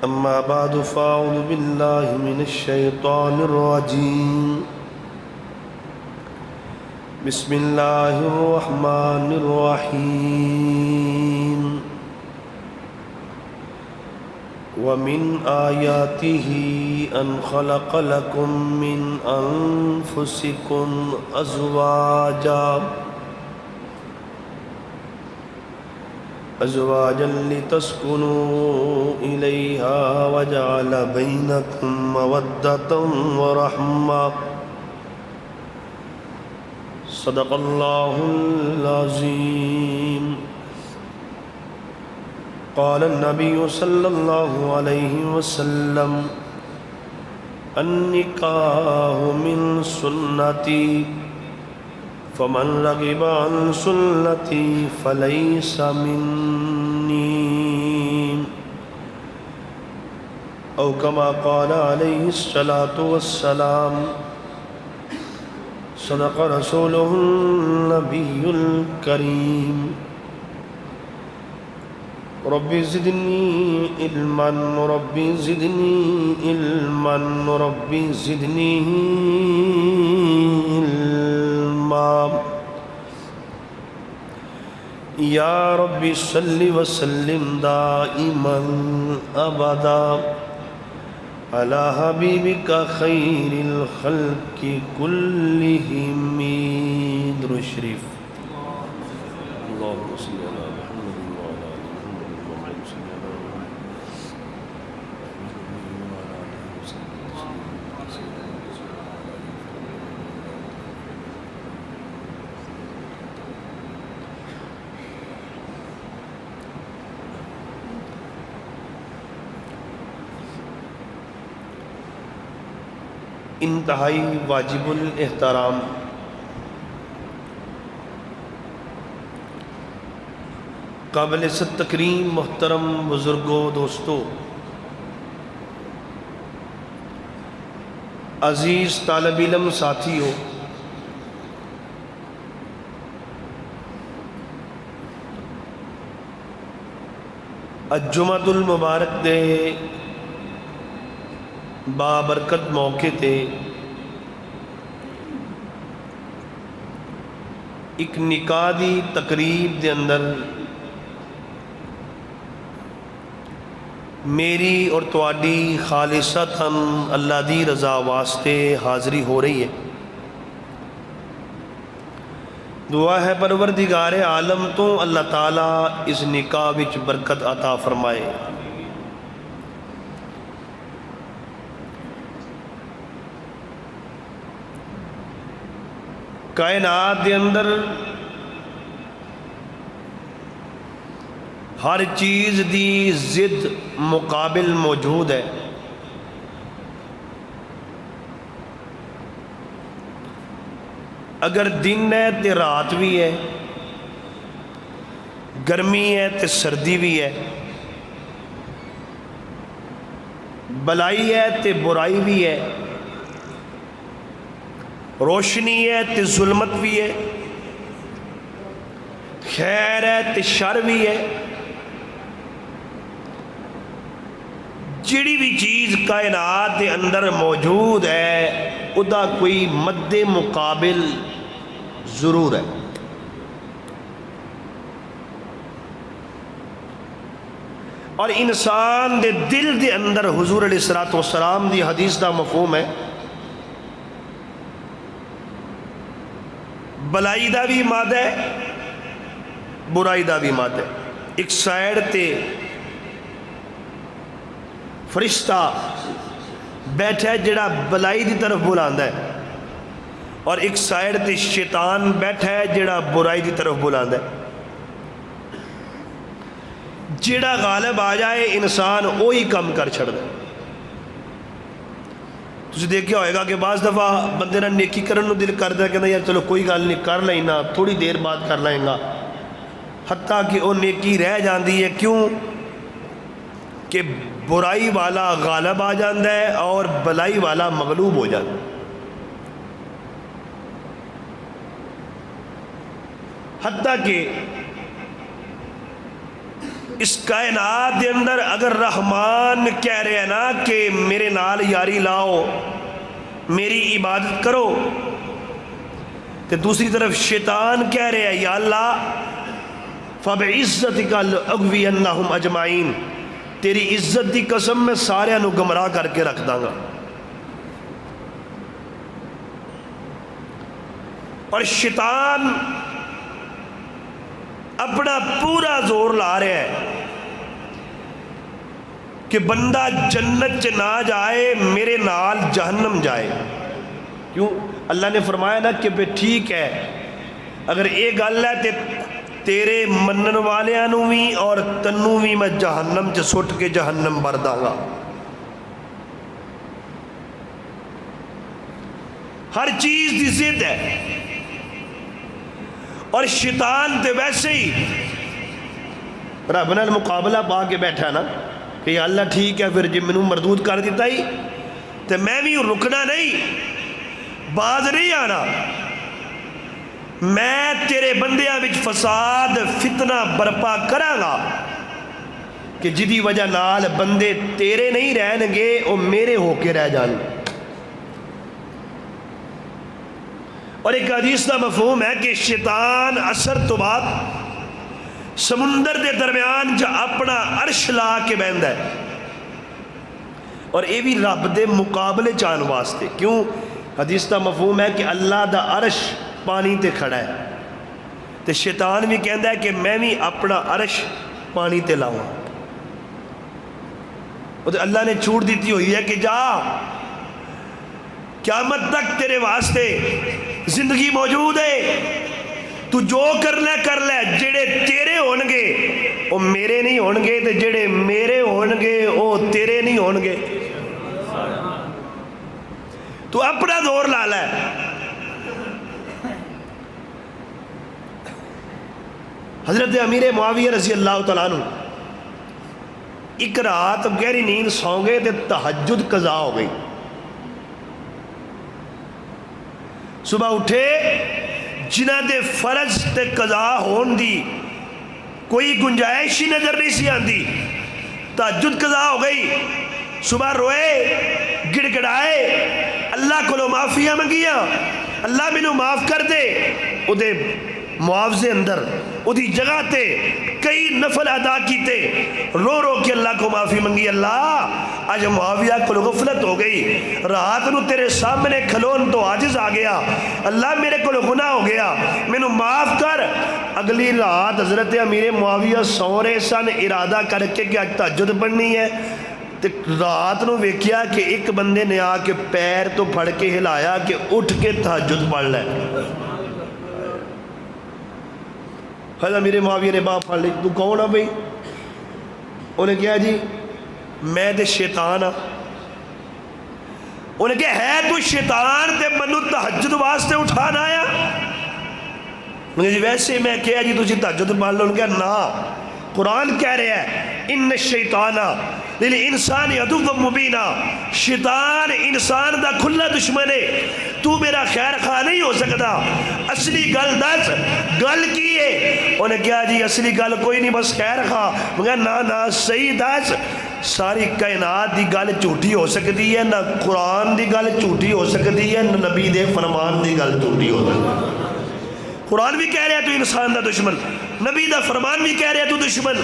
أما بعد فأعوذ بالله من الشيطان الرجيم بسم الله الرحمن الرحيم ومن آياته أن خلق لكم من أنفسكم أزواجا لتسكنوا إليها وجعل بينكم مودة ورحمة صدق الله العظيم. قال النبي صلى الله عليه وسلم النكاح من سنتي فمن رغب عن سنتي فليس مني أو كما قال عليه الصلاة والسلام. صدق رسوله النبي الكريم. ربي زدني علما ربي زدني علما ربي زدني علما. يا ربي صل وسلم دائما أبدا على حبيبك خير الخلق كلهم. درود الشريف. اللهم صل على محمد وعلى آل محمد اللهم صل على انتہائی واجب الاحترام قابل عزت تکریم محترم بزرگوں، دوستو، عزیز طالب علم ساتھیو، الجمعۃ المبارک دے بابرکت موقع تے ایک نکاح دی تقریب دے اندر میری اور تواڈی خالصتاً اللہ دی رضا واسطے حاضری ہو رہی ہے. دعا ہے پروردگار عالم تو اللہ تعالیٰ اس نکاح وچ برکت عطا فرمائے. کائنات دے اندر ہر چیز دی ضد مقابل موجود ہے. اگر دن ہے تے رات بھی ہے، گرمی ہے تے سردی بھی ہے، بلائی ہے تے برائی بھی ہے، روشنی ہے تے ظلمت بھی ہے، خیر ہے تے شر بھی ہے. جڑی بھی چیز کائنات دے اندر موجود ہے ادا کوئی مد مقابل ضرور ہے. اور انسان دے دل دے اندر حضور علیہ السلام دی حدیث دا مفہوم ہے، بلائی دا بھی مادہ ہے، برائی دا بھی مادہ ہے. ایک سائیڈ تے فرشتہ بیٹھا ہے جڑا بلائی دی طرف بلاندا ہے، اور ایک سائیڈ تے شیطان بیٹھا ہے جڑا برائی دی طرف بلاندا ہے. جڑا غالب آ جائے انسان وہی کم کر چھڑ دے. تسی دیکھیا ہوئے گا کہ بعض دفعہ بندے نہ نیکی کرن نو دل کردا ہے کہ یار چلو کوئی گل نہیں کر لینا، تھوڑی دیر بعد کر لائیں گا، حتیٰ کہ وہ نیکی رہ جاندی ہے. کیوں کہ برائی والا غالب آ جاندہ ہے اور بلائی والا مغلوب ہو جاتا ہے. حتیٰ کہ اس کائنات دے اندر اگر رحمان کہہ رہے ہیں نا کہ میرے نال یاری لاؤ، میری عبادت کرو، تو دوسری طرف شیطان کہہ رہے ہیں یا اللہ فَبِعِزَّتِكَ لَأُغْوِيَنَّهُمْ أَجْمَعِينَ، تیری عزت دی قسم میں سارے انو گمراہ کر کے رکھ داں گا۔ اور شیطان اپنا پورا زور لا رہا ہے کہ بندہ جنت چ نہ جائے، میرے نال جہنم جائے۔ کیوں؟ اللہ نے فرمایا نا کہ بے ٹھیک ہے، اگر یہ گل ہے تے تیرے منن والیاں بھی اور تنوں بھی میں جہنم چ سٹ کے جہنم بھر داں گا۔ ہر چیز دی ضد ہے، اور شیطان تے ویسے ہی رب نال مقابلہ پا کے بیٹھا نا کہ یا اللہ ٹھیک ہے، پھر جی مینوں مردود کر دیتا ہی تے میں بھی رکنا نہیں، باز نہیں آنا، میں تیرے بندیاں وچ فساد فتنہ برپا کراں گا کہ جدی وجہ نال بندے تیرے نہیں رہن گے، وہ میرے ہو کے رہ جان گے۔ اور ایک حدیث کا مفہوم ہے کہ شیطان اثر تو بعد سمندر دے درمیان جا اپنا عرش لا کے بہندا ہے، اور یہ بھی رب دے مقابلے چان واسطے۔ کیوں؟ حدیث کا مفہوم ہے کہ اللہ دا عرش پانی تے کھڑا ہے، تے شیطان بھی کہندا ہے کہ میں بھی اپنا عرش پانی تے لاؤں، اور اللہ نے چھوٹ دیتی ہوئی ہے کہ جا، قیامت تک تیرے واسطے زندگی موجود ہے، تو جو کرنا کر لے، جڑے تیرے ہونگے وہ میرے نہیں ہونگے، تے جڑے میرے ہونگے وہ تیرے نہیں ہونگے، تو اپنا دور لا لے۔ حضرت امیر معاویہ رضی اللہ تعالیٰ عنہ ایک رات گہری نیند سو گئے تے تہجد قضا ہو گئی، صبح اٹھے، جنہ دے فرض تے قضا ہون دی کوئی گنجائش ہی نظر نہیں سی آندی، تہجد قضا ہو گئی، صبح روئے، گڑ گڑائے، اللہ کو معافیاں منگیاں، اللہ مینوں معاف کر دے، او دے معاوضے اندر او دی جگہ تے کئی نفل ادا کیتے، رو رو کے اللہ کو معافی منگی، اللہ آج معاویہ کو غفلت ہو گئی، رات نو تیرے سامنے کھلون تو عاجز آ گیا، اللہ میرے کو گناہ ہو گیا، مینوں معاف کر۔ اگلی رات حضرت امیر معاویہ سو رہے سن، ارادہ کر کے کہ آج تہجد پڑھنی ہے، تے رات نو ویکھیا کہ ایک بندے نے آ کے پیر تو پھڑ کے ہلایا کہ اٹھ کے تہجد پڑھ لے۔ حضرت میرے معاویہ نے باپ پڑھ لی، تو کون ہے بھئی؟ انہیں کہا جی میں تے شیطان ہاں۔ انہیں کہا ہے تو شیطان تے منو تہجد واسطے اٹھانا آیا؟ انہیں کہا جی ویسے میں کہا جی تجھے تہجد پڑھ لو۔ انہیں کہا نا، قرآن کہہ رہے ہیں ان الشیطان للانسان عدو مبینہ، شیطان انسان دا کھلا دشمن ہے، تو میرا خیر خواہ نہیں ہو سکتا، اصلی گل دس گل کی ہے؟ انہیں کہا جی اصلی گل کوئی نہیں، بس خیر خواہ۔ میں کہا نا نا صحیح دس، ساری کائنات دی گل جھوٹی ہو سکتی ہے، نہ قرآن دی گل جھوٹی ہو سکتی ہے، نہ نبی دے فرمان دی گل جھوٹی ہو سکتی ہے۔ قرآن بھی کہہ رہے ہیں تو انسان دا دشمن، نبی دا فرمان بھی کہہ رہے ہیں تو دشمن۔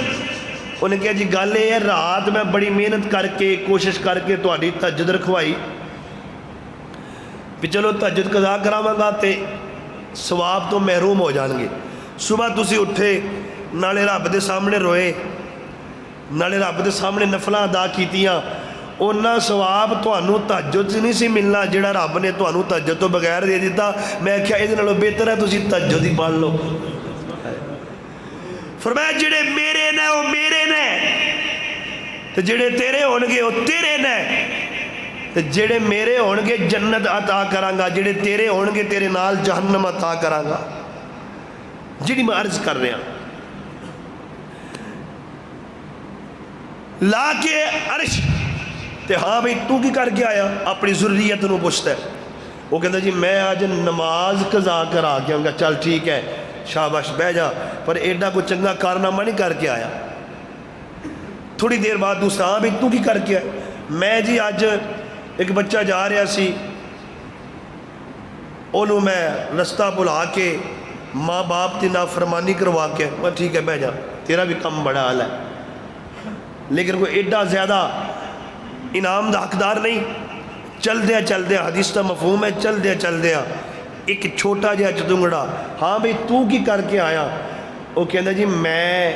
انہیں کہا جی گل یہ ہے، رات میں بڑی محنت کر کے کوشش کر کے تہاڈی تہجد رکھوائی، بھی چلو تہجد قضا کراواں گا تے ثواب تو محروم ہو جان گے۔ صبح تسی اٹھے، نالے رب دے سامنے روئے، نالے رب دے سامنے نفلاں ادا کیتیاں، اونا ثواب تہانوں تہجد سے نہیں سی ملنا جڑا رب نے تہانوں تہجد تو بغیر دے دیتا۔ میں کہا یہ نالوں بہتر ہے تسی تہجد ہی پڑھ لو۔ فرمایا جڑے میرے نے وہ میرے نے، تے جڑے تیرے ہونگے وہ تیرے نے، تے جڑے میرے ہونگے جنت عطا کرانگا، جڑے تیرے ہونگے تیرے نال جہنم عطا کرانگا۔ جڑی میں عرض کر رہا لا کے عرش تے ہاں بھئی تو کی کر کے آیا؟ اپنی ضروریت نو پوچھتا ہے۔ وہ کہتا جی میں آج نماز قضا کرا کے آؤں گا، چل ٹھیک ہے شاباش بہ جا، پر ایڈا کوئی چنگا کارنامہ نہیں کر کے آیا۔ تھوڑی دیر بعد دوسرا ہاں بھی تو کی کر کے آئے؟ میں جی اج ایک بچہ جا رہا سی انہوں میں رستہ بلا کے ماں باپ کی نافرمانی کروا کے میں ٹھیک ہے بہ جا تیرا بھی کم بڑا حال ہے، لیکن کوئی ایڈا زیادہ انعام دا حقدار نہیں۔ چل دیا حدیث کا مفہوم ہے چل دیا ایک چھوٹا جہا چتنگڑا ہاں بھئی تو کی کر کے آیا؟ وہ کہندا جی میں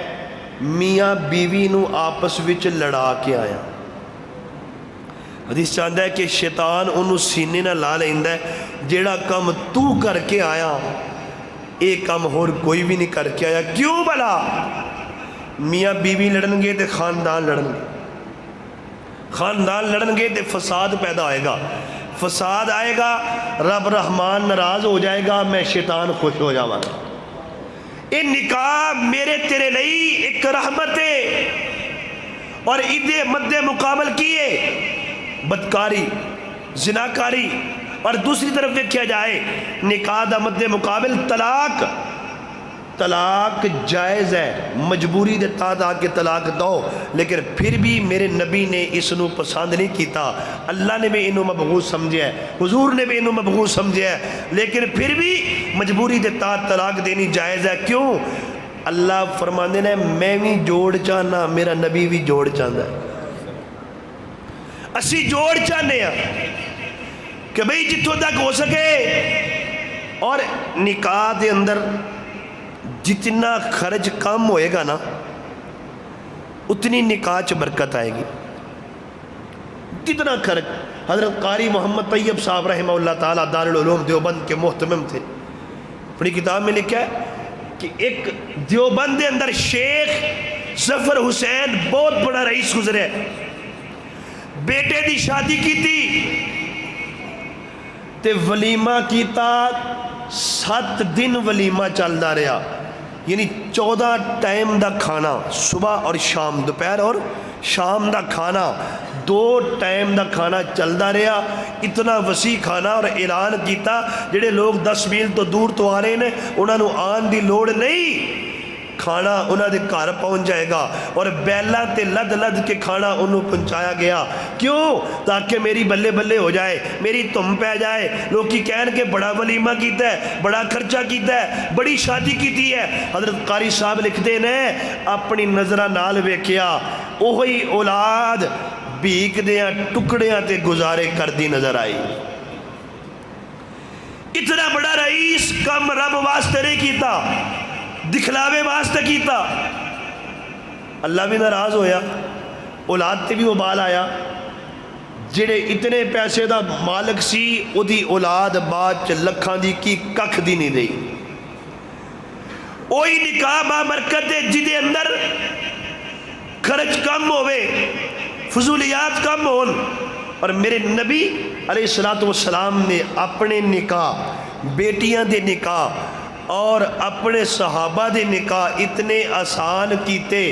میاں بیوی نو آپس وچ لڑا کے آیا۔ حدیث چاہتا ہے کہ شیطان انہوں سینے نہ لا لیندا ہے جیڑا کم تو کر کے آیا ایک کم اور کوئی بھی نہیں کر کے آیا۔ کیوں بلا؟ میاں بیوی لڑن گے تے خاندان لڑن گے، خاندان لڑن گے تے فساد پیدا آئے گا، فساد آئے گا رب رحمان ناراض ہو جائے گا، میں شیطان خوش ہو جاواں گا۔ یہ نکاح میرے تیرے لئی ایک رحمت ہے، اور ادھے مد مقابل کیے بدکاری زناکاری، اور دوسری طرف دیکھا جائے نکاح دا مد مقابل طلاق جائز ہے، مجبوری دے تحت آ کے طلاق دو، لیکن پھر بھی میرے نبی نے اس نو پسند نہیں کیتا، اللہ نے بھی انہوں مبغوض سمجھے ہے، حضور نے بھی انہوں مبغوض سمجھے ہے، لیکن پھر بھی مجبوری دے تحت طلاق دینی جائز ہے۔ کیوں؟ اللہ فرماندے نے میں بھی جوڑ چاہنا میرا نبی بھی جوڑ چاہتا ہے، اسی جوڑ چاہنے ہیں کہ بھئی جتوں تک ہو سکے، اور نکاح دے اندر جتنا خرچ کم ہوئے گا نا اتنی نکاح چ برکت آئے گی، جتنا خرچ۔ حضرت قاری محمد طیب صاحب رحمہ اللہ تعالیٰ دارالعلوم دیوبند کے محتمم تھے، اپنی کتاب میں لکھا ہے کہ ایک دیوبند دے اندر شیخ ظفر حسین بہت بڑا رئیس گزرے، بیٹے دی شادی کی تھی تے ولیمہ کیتا، 7 دن ولیمہ چلدا رہا، یعنی 14 ٹائم دا کھانا، صبح اور شام، دوپہر اور شام دا کھانا، 2 ٹائم دا کھانا چلدا رہا، اتنا وسیع کھانا، اور اعلان کیتا جڑے لوگ 10 میل تو دور تو آ رہے ہیں انہاں نو آن دی لوڑ نہیں، کھانا انہاں دے گھر پہنچ جائے گا، اور بیلا تے لد لد کے کھانا انہوں پہنچایا گیا۔ کیوں؟ تاکہ میری بلے بلے ہو جائے، میری تم پہ جائے، لوگ کی کہن کے بڑا ولیمہ کیتا ہے، بڑا خرچہ کیتا ہے، بڑی شادی کیتی ہے۔ حضرت قاری صاحب لکھتے ہیں اپنی نظرہ نال ویکھیا اوہی اولاد بھیک دیاں ٹکڑیاں تے گزارے کر دی نظر آئی۔ اتنا بڑا رئیس کم رب واسطے نہیں کیتا، دکھلاوے واسطے کیتا، اللہ بھی ناراض ہویا، اولاد تے بھی وبال آیا۔ جڑے اتنے پیسے دا مالک سی او دی اولاد بعد لکھاں دی کی ککھ دی نہیں دئی۔ اوہی نکاح بابرکت ہے جدے اندر خرچ کم ہوئے، فضولیات کم ہون، اور میرے نبی علیہ السلام نے اپنے نکاح، بیٹیاں دے نکاح اور اپنے صحابہ دے نکاح اتنے آسان کیتے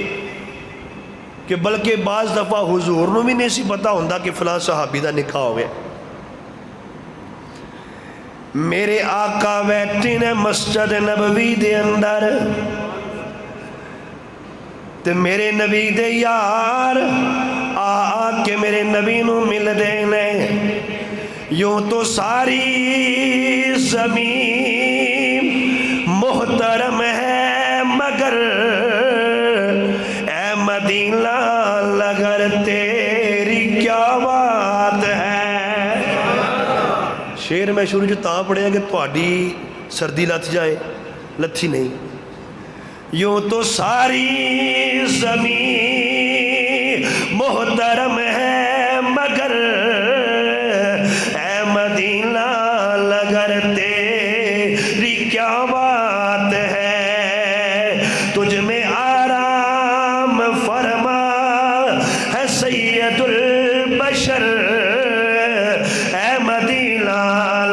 کہ بلکہ بعض دفعہ حضور نو بھی نہیں سی پتا ہوندا کہ فلاں صحابی دا نکاح ہوئے۔ میرے آقا بیٹھے نے مسجد نبوی دے اندر تے میرے نبی دے یار آ کے میرے نبی نو مل دینے، یوں تو ساری زمین محترم ہے مگر اے مدینہ لگر تیری کیا بات ہے۔ شیر میں شروع جو تاں پڑھے کہ تہاڈی سردی لتھ جائے، لتھی نہیں۔ یوں تو ساری زمین محترم ہے مگر اے مدینہ لگر تیری کیا بات ہے، تجھ میں آرام فرما ہے سید البشر اے مدینہ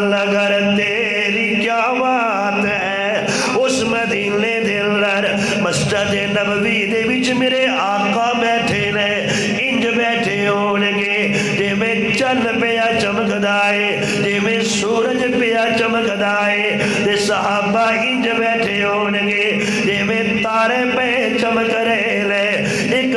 لگر تیری کیا بات ہے۔ اس مدینے دے اندر مسجد نبوی دے وچ میرے آقا بیٹھے نے، انج بیٹھے ہونگے جے میں چن پیا چمکدائے، جے میں سورج پیا چمکدائے، تے صحابہ انج بیٹھے ہونگے جے میں تارے پہ چمک رہے لے۔ ایک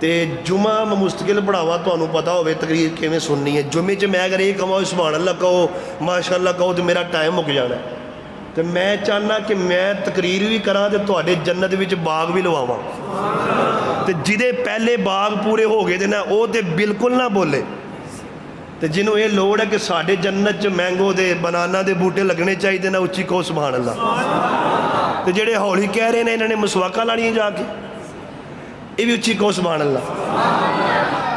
تے جمعہ میں مستقل پڑھاوا تمہیں پتہ ہوئے تقریر کیویں سننی ہے. جمعے چ میں اگر یہ کہوں سبحان اللہ کہو ماشاء اللہ کہو تو میرا ٹائم مک جانا ہے. تو میں چاہنا کہ میں تقریر بھی کراں تے تواڈے جنت وچ باغ بھی لواواں. تے جدے پہلے باغ پورے ہو گئے تے نا وہ تے بالکل نہ بولے. تے جنہوں یہ لوڑ ہے کہ ساڈے جنت چ مینگو دے بنانا دے بوٹے لگنے چاہیے نا اچھی کہو سبحان اللہ. تے جڑے ہولی کہہ رہے ہیں انہوں نے مسواکاں لانیاں جا کے یہ بھی اچھی کہو سبحان اللہ.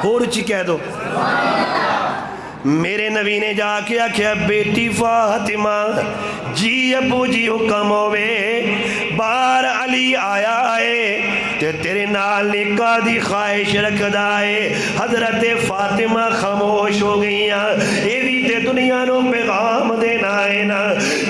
اور اچھی کہہ دو. میرے نبی نے جا کے آکھیا بیٹی فاطمہ جی ابو جی حکم ہوئے بار علی آیا ہے تے تیرے نال نکاح دی خواہش رکھدا ہے. حضرت فاطمہ خاموش ہو گئیاں. اے بھی تے دنیا نو پیغام دینا ہے نا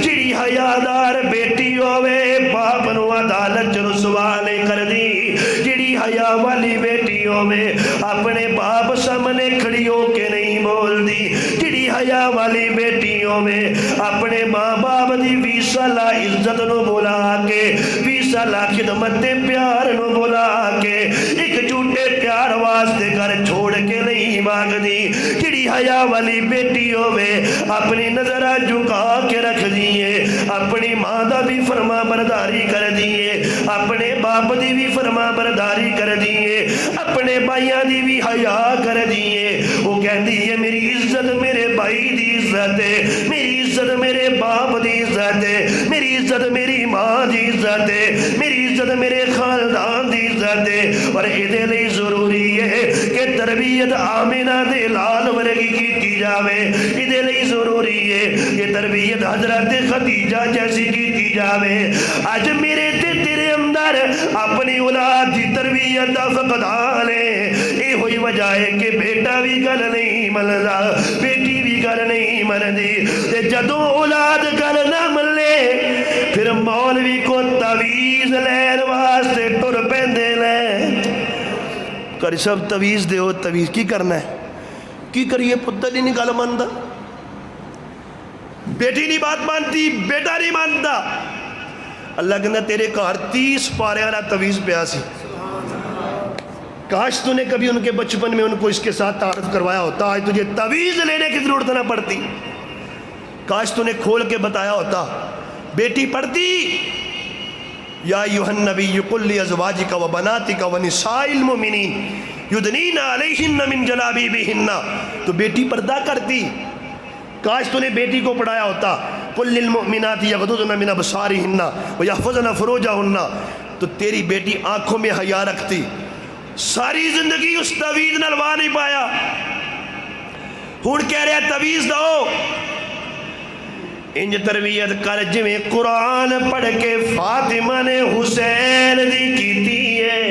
جڑی حیادار بیٹی ہوئے باپ نو عدالت رسوا نہیں کردی. جڑی حیا والی بیٹی ہوئے اپنے باپ سامنے کھڑی ہو کے نہیں بول دی. جڑی حیا والی بیٹی ہوئے اپنے ماں باپ دی 20 سالہ عزت نو بولا کے 20 سالہ خدمت پیار نو بولا کے ایک جھوٹے پیار واسطے گھر چھوڑ کے نہیں مانگ دی. جڑی حیا والی بیٹی ہوئے اپنی نظرہ جھکا کے رکھ دیئے اپنی ماں دا بھی فرما برداری کر دیئے اپنے باپ دی بھی فرما برداری کر دیئے اپنے بھائیاں دی بھی حیا کر دیئے. وہ کہندی ہے میری عزت میرے بھائی دی عزت ہے, میری عزت میرے باپ دی عزت ہے, میری عزت میری ماں دی عزت ہے, میری عزت میرے خاندان دی عزت ہے. اور یہ لئے ضروری ہے کہ تربیت آمینہ دے لال ورگی کیتی جاوے. یہ لئے ضروری ہے کہ تربیت حضرت خدیجہ جیسی کیتی جاوے. آج میرے تیرے اندر اپنی اولاد دی تربیت دا فقدان ہے. یہ ہوئی وجہ ہے کہ بیٹا بھی گل نہیں ملدا بیٹی بھی گل نہیں مندی. جدوں اولاد گل نہ ملے پھر مولوی کو تویز لین واسطے ٹر پیندے لے. کر سب تویز دے ہو تویز کی کرنا ہے کی کریے پتر ہی نہیں گل ماندا. بیٹی نہیں بات مانتی بیٹا نہیں مانتا. اللہ کہنا تیرے گھر 30 پارے والا تویز پیا سی. کاش تو نے کبھی ان کے بچپن میں ان کو اس کے ساتھ تعارف کروایا ہوتا آج تجھے تویز لینے کی ضرورت نہ پڑتی. کاش تو نے کھول کے بتایا ہوتا. بیٹی پڑھتی یا ایھا النبی قل لازواجک وبناتک ونساء المؤمنین یدنین علیہن من جلابیبہن تو بیٹی پردہ کرتی. کاش تو نے بیٹی کو پڑھایا ہوتا قل للمؤمنات یغضضن من ابصارہن ویحفظن فروجہن تو تیری بیٹی آنکھوں میں حیا رکھتی. ساری زندگی اس تویز نہ لوا نہیں پایا. ہن کہہ رہا تویز دو. انج تربیت کر جویں قرآن پڑھ کے فاطمہ نے حسین دی کیتی ہے.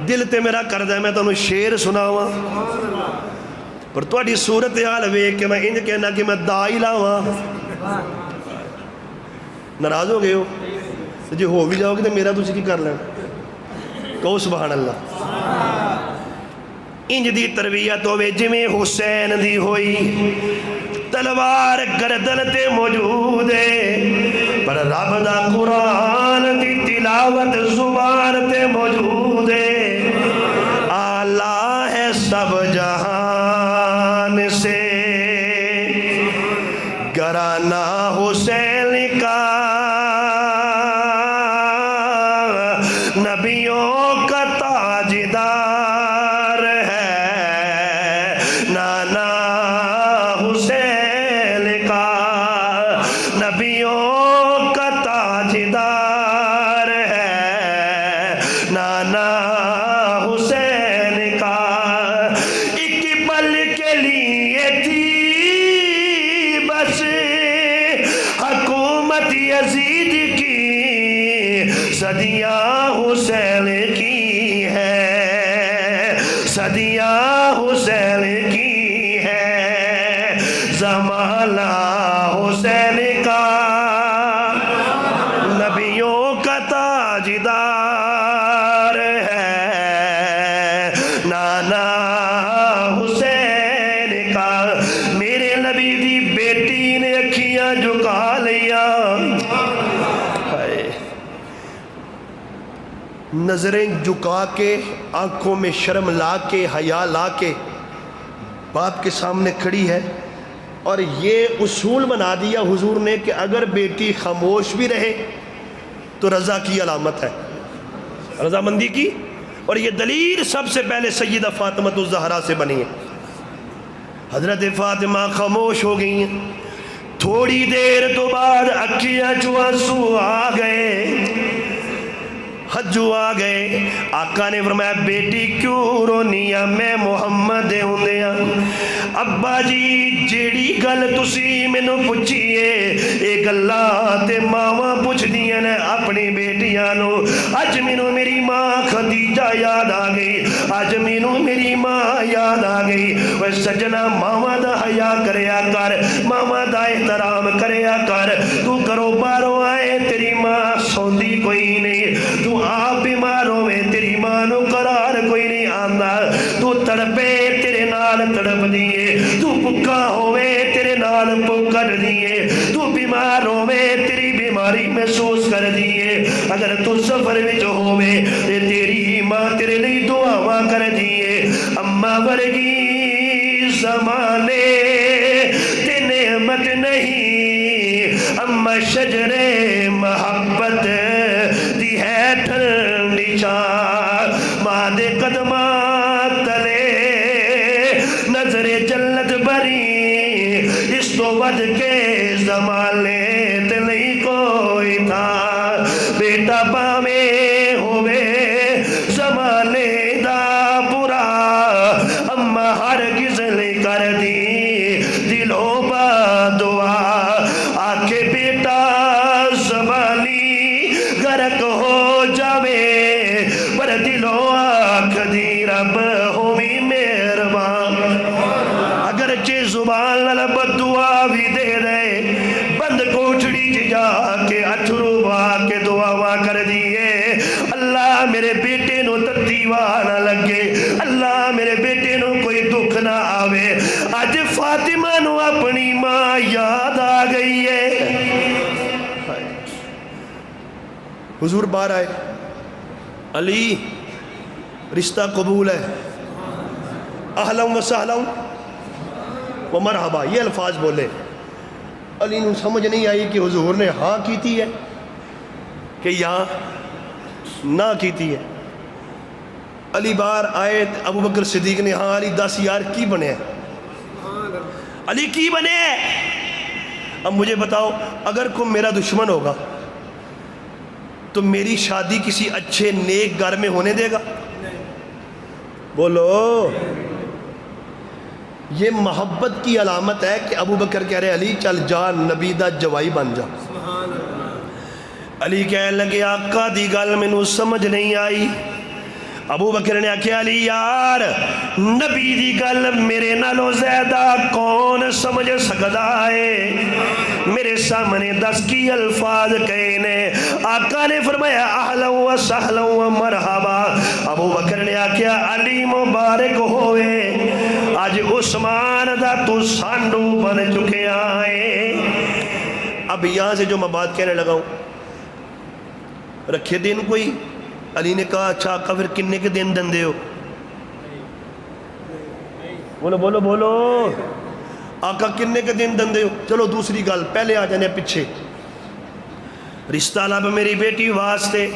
دل تے میرا کردہ ہے میں تمہیں شعر سناواں پر تہاڈی صورت حال ویکھ کے میں انج کہنا کہ میں دائی لاواں. ناراض ہو گئے ہو جی ہو بھی جاؤ گے تو میرا تسی کی کر لینا. کہو سبحان اللہ. انج دی تربیت ہوئے جویں حسین دی ہوئی. تلوار گردن تے موجود ہے پر رب دا قرآن دی تلاوت زبان تے موجود ہے. اعلیٰ ہے سب جہان سے گھرانہ حسین کا نبیوں کا تاجدار ہے نانا حسین کا. نبیوں کا تاجدار ہے نانا حسین کا. ایک پل کے لیے تھی بس حکومت یزید کی صدیاں حسین کی ہے صدیاں حسین کی ہے. زمانہ حسین کا نبیوں کا تاجدار ہے نانا حسین کا. میرے نبی دی بیٹی نے اکھیاں جھکا لیا. نظریں جھکا کے آنکھوں میں شرم لا کے حیا لا کے باپ کے سامنے کھڑی ہے، اور یہ اصول بنا دیا حضور نے کہ اگر بیٹی خاموش بھی رہے تو رضا کی علامت ہے، رضامندی کی، اور یہ دلیل سب سے پہلے سیدہ فاطمہ الزہرا سے بنی ہے۔ حضرت فاطمہ خاموش ہو گئی ہیں، تھوڑی دیر تو بعد اکھیاں چوں آنسو آ گئے، حجو آ گئے۔ آقا نے فرمایا بیٹی کیوں رونی ہے؟ میں محمد ہوندیا ابا جی جیڑی گل تسی مینوں پوچھیے اے گلاں تے ماواں پوچھ دیاں نے اپنی بیٹیاں نو۔ اج مینوں میری ماں خدیجہ یاد آ گئی، اج مینوں میری ماں یاد آ گئی۔ وہ سجنا ماواں دا حیا کریا کر، ماواں دا احترام کریا کر۔ تو کرو باہروں آئے تیری ماں سوندی کوئی نہیں، تو آپ بیماروں میں تیری ماں نو قرار کوئی نہیں آندا، تو تڑپے تیرے نال تڑپ دیئے، تو پکا ہوئے تیرے نال پکر دیئے، تو بیماروں میں تیری بیماری محسوس کر دیئے۔ اگر تو سفر وچ ہوئے تے تیری ماں تیرے لئی دعاواں کر دیئے۔ اماں ورگی زمانے تے نعمت نہیں، اماں شجر محبت دی ہے ٹھنڈی چھاں، ماں دے قدماں تلے نظر جنت بری، اس تو ود کے زمانے تے نہیں کوئی تھا۔ بیٹا باویں ہوئے زمانے دا برا، اماں ہرگز نہیں کر دی دلوں با دعا۔ آکھے بیٹا زمانی غرق ہو جاوے، پر دلوں آکھ دی رب ہوئی مہربان۔ اگرچہ زبان نال بد دعا بھی دے دے، بند کوٹھڑی چ جا کے اتھرو بہا کے دعاواں کر دیئے۔ اللہ میرے بیٹے نو تتیوا نہ لگے، اللہ میرے بیٹے نو کوئی دکھ نہ آوے۔ آج فاطمہ نو اپنی ماں یاد آ گئی ہے۔ حضور باہر آئے، علی رشتہ قبول ہے، اہلا و سہلا و مرحبا، یہ الفاظ بولے۔ علی نے سمجھ نہیں آئی کہ حضور نے ہاں کیتی ہے کہ یا نہ کیتی ہے۔ علی باہر آئے، ابو بکر صدیق نے ہاں علی دس یار کی بنے ہیں؟ علی کی بنے ہیں؟ اب مجھے بتاؤ، اگر کوئی میرا دشمن ہوگا تو میری شادی کسی اچھے نیک گھر میں ہونے دے گا؟ بولو۔ یہ محبت کی علامت ہے کہ ابو بکر کہہ رہے علی چل جا نبی دا جوائی بن جا۔ علی کہنے لگے آقا دی گل مینوں سمجھ نہیں آئی۔ ابو بکر نے آکھیا علی یار نبی دی گل میرے نالوں زیادہ کون سمجھ سکدا ہے؟ میرے سامنے دس کی الفاظ کہے نے۔ آقا نے فرمایا اہلا و سہلا و مرحبا۔ ابو بکر نے آکھیا علی مبارک ہوئے، آج عثمان دا تو سانڈو بن چکے آئے۔ اب یہاں سے جو میں بات کہنے لگا ہوں، رکھے دن کوئی؟ علی نے کہا اچھا آقا پھر کنے کے دن دن دے ہو؟ بولو بولو بولو، آقا کنے کے دن دن دے ہو؟ چلو دوسری گل، پہلے آ جانے پیچھے۔ رشتہ لب میری بیٹی واسطے،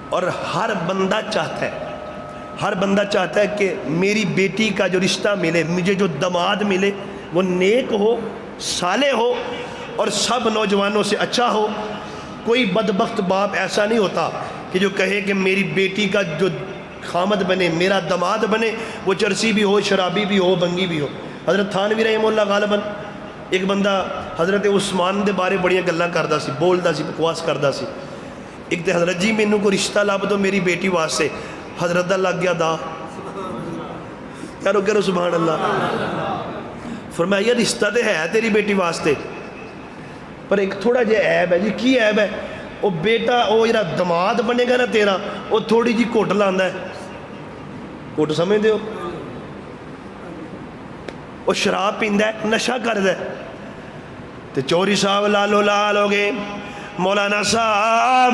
اور ہر بندہ چاہتا ہے، ہر بندہ چاہتا ہے کہ میری بیٹی کا جو رشتہ ملے، مجھے جو دماد ملے وہ نیک ہو، صالح ہو، اور سب نوجوانوں سے اچھا ہو۔ کوئی بدبخت باپ ایسا نہیں ہوتا کہ جو کہے کہ میری بیٹی کا جو خامد بنے، میرا دماد بنے، وہ چرسی بھی ہو، شرابی بھی ہو، بنگی بھی ہو۔ حضرت تھانوی رحمہ اللہ غالباً ایک بندہ حضرت عثمان دے بارے بڑیاں گلاں کردا سی، بولدا سی، بکواس کردا سی۔ ایک تے حضرت جی مینوں کو رشتہ لب دو میری بیٹی واسطے، حضرت دا لگ گیا دا، کہو سبحان اللہ۔ فرمایا یہ رشتہ تے ہے تیری بیٹی واسطے، پر ایک تھوڑا جہا عیب ہے۔ جی کی عیب ہے؟ وہ بیٹا وہ جڑا دماد بنے گا نا تیرا، وہ تھوڑی جی گھٹ لاندا ہے، گھٹ سمجھ دیو، وہ شراب پیندا ہے، نشہ کردا ہے۔ تے چوری صاحب لالو لال ہو گئے، مولانا صاحب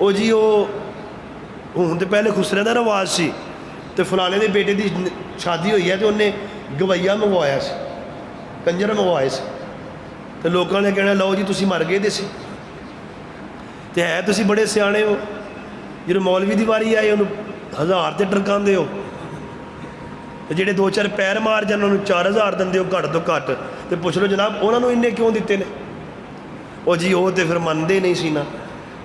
ਉਹ ਜੀ ਉਹ ਹੁਣ ਤੇ ਪਹਿਲੇ ਖੁਸਰੇ ਦਾ ਰਿਵਾਜ ਸੀ, ਤੇ ਫਲਾਣੇ ਦੇ ਬੇਟੇ ਦੀ ਸ਼ਾਦੀ ਹੋਈ ਹੈ ਤੇ ਉਹਨੇ ਗਵਈਆ ਮੰਗਵਾਇਆ ਸੀ, ਕੰਜਰ ਮੰਗਵਾਏ ਸੀ, ਤੇ ਲੋਕਾਂ ਨੇ ਕਹਿਣਾ ਲਓ ਜੀ ਤੁਸੀਂ ਮਰ ਗਏ ਦੇ ਸੀ। ਤੇ ਹੈ ਤੁਸੀਂ ਬੜੇ ਸਿਆਣੇ ਹੋ, ਜਦੋਂ ਮੌਲਵੀ ਦੀ ਵਾਰੀ ਆਏ ਉਹਨੂੰ 1000 ਤੇ ਟਰਕਾਉਂਦੇ ਹੋ, ਤੇ ਜਿਹੜੇ 2-4 ਪੈਰ ਮਾਰ ਜਾਣ ਉਹਨੂੰ 4000 ਦਿੰਦੇ ਹੋ ਘੱਟ ਤੋਂ ਘੱਟ। ਤੇ ਪੁੱਛ ਲਓ ਜਨਾਬ ਉਹਨਾਂ ਨੂੰ ਇੰਨੇ ਕਿਉਂ ਦਿੱਤੇ ਨੇ? ਉਹ ਜੀ ਉਹ ਤੇ ਫਿਰ ਮੰਨਦੇ ਨਹੀਂ ਸੀ ਨਾ।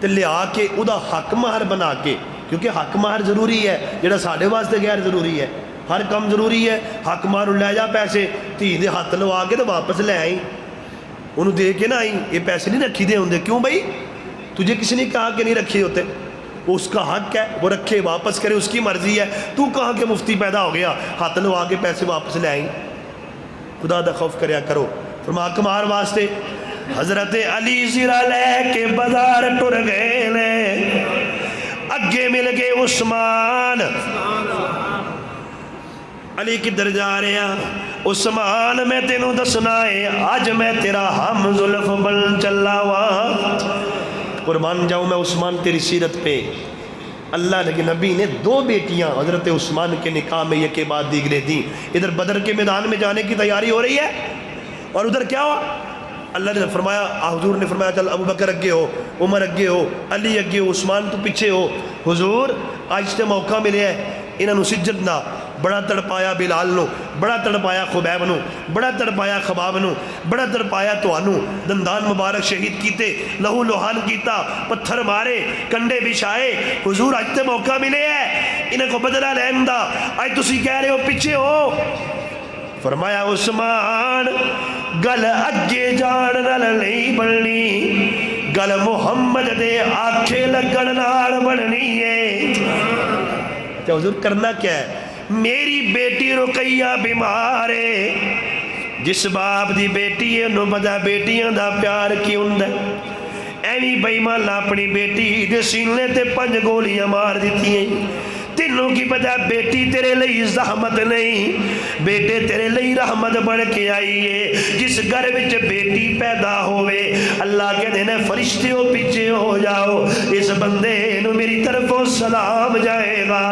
تے لیا کے ادا حق مہر بنا کے، کیونکہ حق مہر ضروری ہے جڑا ساڈے واسطے غیر ضروری ہے، ہر کم ضروری ہے، حق مہر لے جا پیسے دھی دے ہاتھ لوا کے تو واپس لے آئی، انہوں دے کے نہ آئی، یہ پیسے نہیں رکھی دے ہوندے، کیوں بھائی تجھے کسی نے کہا کہ نہیں رکھے ہوتے، اس کا حق ہے وہ رکھے واپس کرے، اس کی مرضی ہے، تو کہاں کہ مفتی پیدا ہو گیا ہاتھ لوا کے پیسے واپس لے آئی۔ خدا دا خوف کریا کرو۔ فرما حق مہر واسطے حضرت علی زرہ لے کے بازار ٹر گئے نے، اگے مل گئے عثمان، علی کدھر جا رہے ہیں؟ عثمان میں تینوں دسنا ہے آج میں تیرا ہم زلف بن چلا ہوا، قربان جاؤں میں عثمان تیری سیرت پہ۔ اللہ کے نبی نے 2 بیٹیاں حضرت عثمان کے نکاح میں یک کے بعد دیگرے دیں۔ ادھر بدر کے میدان میں جانے کی تیاری ہو رہی ہے اور ادھر کیا ہوا؟ اللہ نے فرمایا، حضور نے فرمایا چل ابو بکر اگے ہو، عمر اگے ہو، علی اگے ہو، عثمان تو پیچھے ہو۔ حضور آج تے موقع ملے ہے، انہوں نے سجد نہ بڑا تڑپایا بلال نو، بڑا تڑپایا خبیب نو، بڑا تڑپایا خباب نو، بڑا تڑپایا توانو، دندان مبارک شہید کیتے، لہو لوہان کیتا، پتھر مارے، کنڈے بچھائے۔ حضور آج تے موقع ملے ہے انہیں کو بدلہ لین دا، آج تسی کہہ رہے ہو پیچھے ہو۔ فرمایا عثمان گل اگے جان نال نہیں بننی، گل محمد دے آنکھیں لگن نال بننی ہے۔ اچھا حضور کرنا کیا ہے؟ میری بیٹی رقیہ بیمار ہے، جس باپ دی بیٹی ہے انہوں پتا بیٹیاں دا پیار کیوں ہے، ایویں بے ایمان اپنی بیٹی دے سینے تے 5 گولیاں مار دیتی ہیں۔ تینوں کی پتہ بیٹی تیرے لئی زحمت نہیں، بیٹے تیرے لئی رحمت بن کے آئی ہے۔ جس گھر وچ بیٹی پیدا ہوئے اللہ کہتے ہیں فرشتے ہو پیچھے ہو جاؤ، اس بندے نو میری طرفوں سلام جائے گا۔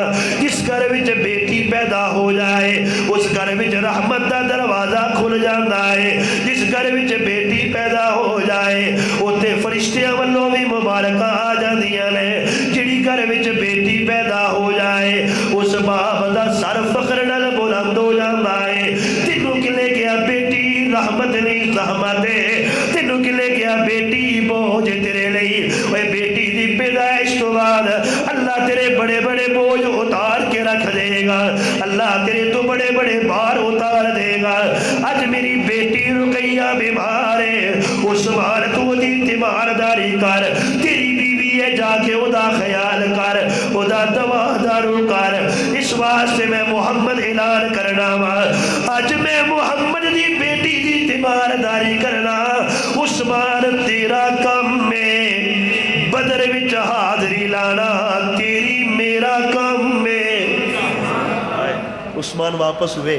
جس گھر وچ بیٹی پیدا ہو جائے اس گھر وچ رحمت دا دروازہ کھل جاتا ہے۔ جس گھر وچ بیٹی پیدا ہو جائے اوتے فرشتیاں والوں بھی مبارکاں آ جاندیاں نے۔ جڑی گھر وچ بیٹی پیدا ہو جائے اس باپ دا سر فخر نال بلند ہو جاتا ہے۔ تینوں کہ لے گیا بیٹی رحمت نہیں زحمت ہے، تینوں کہ لے گیا بیٹی بوجھ تیرے لئی۔ اے بیٹی دی پیدائش تو بعد اللہ تیرے بڑے بڑے بوجھ اتار کے رکھ دے گا، اللہ تیرے تو بڑے بڑے بار اتار دے گا۔ آج میری بیٹی رقیہ بیمار ہے، اس بار تو دی تیمارداری کر، تیری بیوی ہے جا کے ادا خیال کر، ادا دوا دارو کر۔ اس واسطے میں محمد اعلان کرنا وا، آج میں محمد دی بیٹی دی تیمارداری کرنا۔ عثمان تیرا کم میں بدر وچ حاضری لانا، تیری میرا کم میں۔ عثمان واپس ہوئے،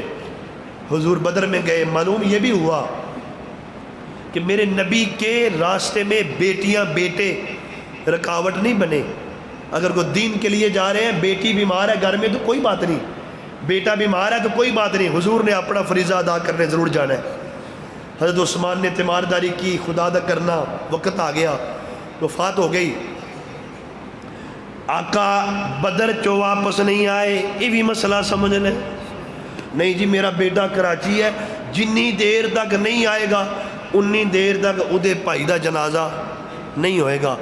حضور بدر میں گئے۔ معلوم یہ بھی ہوا کہ میرے نبی کے راستے میں بیٹیاں بیٹے رکاوٹ نہیں بنے۔ اگر کوئی دین کے لیے جا رہے ہیں، بیٹی بیمار ہے گھر میں تو کوئی بات نہیں، بیٹا بیمار ہے تو کوئی بات نہیں، حضور نے اپنا فریضہ ادا کرنے ضرور جانا ہے۔ حضرت عثمان نے تیمارداری کی، خدا دا کرنا، وقت آ گیا، وفات ہو گئی۔ آقا بدر چو واپس نہیں آئے، یہ بھی مسئلہ سمجھ لیں۔ نہیں جی میرا بیٹا کراچی ہے، جنی دیر تک نہیں آئے گا انی دیر تک ادھے بھائی دا جنازہ نہیں ہوئے گا۔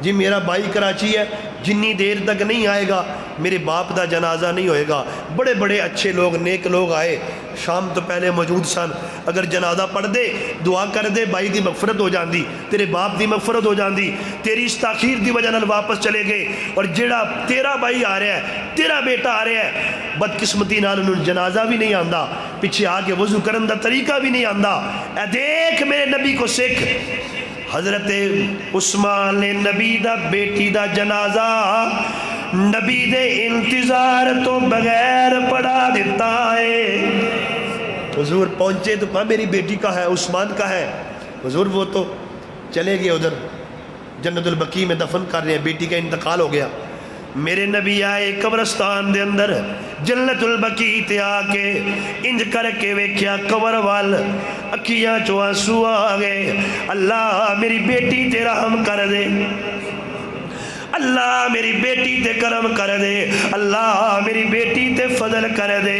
جی میرا بھائی کراچی ہے، جنی دیر تک نہیں آئے گا میرے باپ دا جنازہ نہیں ہوئے گا۔ بڑے بڑے اچھے لوگ نیک لوگ آئے، شام تو پہلے موجود سن، اگر جنازہ پڑھ دے دعا کر دے بھائی دی مغفرت ہو جاندی، تیرے باپ دی مغفرت ہو جاندی، تیری اس تاخیر دی وجہ نال واپس چلے گئے۔ اور جڑا تیرا بھائی آ رہا ہے، تیرا بیٹا آ رہا ہے، بدقسمتی نال انہوں جنازہ بھی نہیں آندا، پیچھے آ کے وضو کرن دا طریقہ بھی نہیں آندا۔ اے دیکھ میرے نبی کو سکھ، حضرت عثمان نے نبی دا بیٹی دا جنازہ نبی دے انتظار تو بغیر پڑھا دیتا ہے۔ حضور پہنچے تو کہا میری بیٹی کا ہے، عثمان کا ہے۔ حضور وہ تو چلے گئے ادھر جنت البقیع میں دفن کر رہے ہیں، بیٹی کا انتقال ہو گیا۔ میرے نبی آئے قبرستان دے اندر جنت البقیع تے آ کے انج کر کے ویکھیا قبر وال، اکھیاں چوں آنسو آ گئے۔ اللہ میری بیٹی تے رحم کر دے، اللہ میری بیٹی تے کرم کر دے، اللہ میری بیٹی تے فضل کر دے،